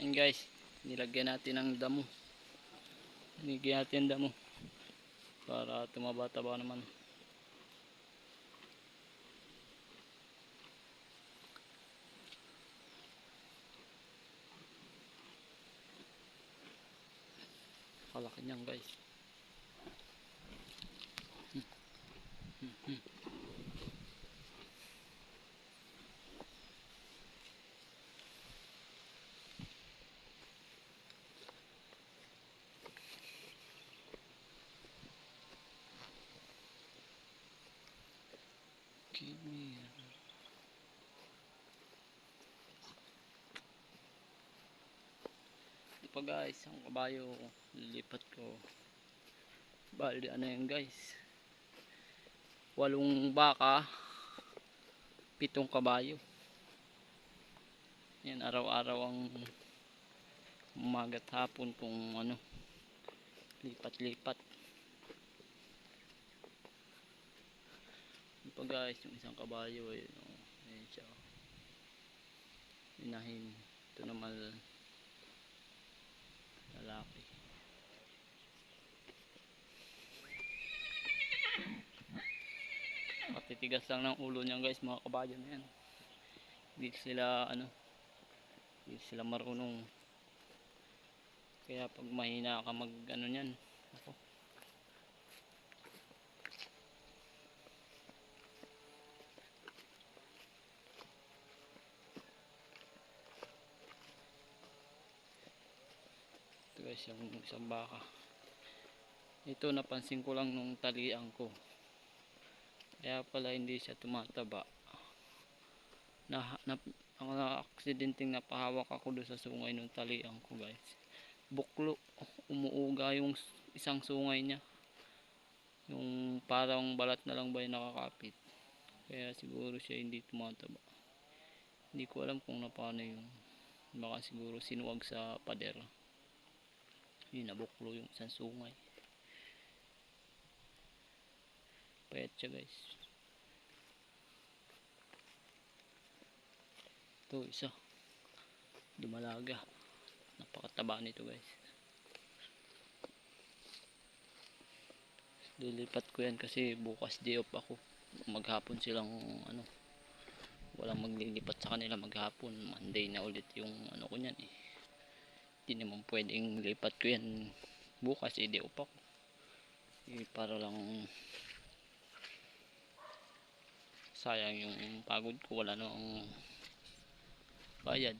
Ayan guys, nilagyan natin ng damo. Nilagyan natin ng damo para tumaba-taba naman. Kalaki niyan guys. Ito pa guys, ang kabayo lilipat ko. Bali ano yan guys, 8 baka, 7 kabayo. Yan araw-araw ang umaga't hapon kung ano, lipat-lipat. Ito pa guys, yung isang kabayo ayun, ayun siya. Inahin. Ito naman lalaki. Matitigas lang ng ulo niyan guys, mga kabayo na yan. Hindi sila hindi sila marunong. Kaya pag mahina ka mag niyan, ako. Ito guys, yung isang baka. Ito napansin ko lang nung talian ko. Kaya pala hindi siya tumataba. Ang aksidenteng napahawak ako doon sa sungay nung talian ko guys. Buklo, umuuga yung isang sungay niya. Yung parang balat na lang ba yung nakakapit. Kaya siguro siya hindi tumataba. Hindi ko alam kung paano yung baka siguro sinuwag sa pader. Yun, nabuklo yung isang sungay. Payat siya guys. Ito isa, dumalaga. Napakataba nito guys. Lilipat ko yan kasi bukas day off ako. Maghapon silang walang maglilipat sa kanila maghapon. Monday na ulit yung ko niyan eh. Hindi naman pwedeng lipat ko yan bukas day off ako. Para lang sayang yung pagod ko, wala nang bayad.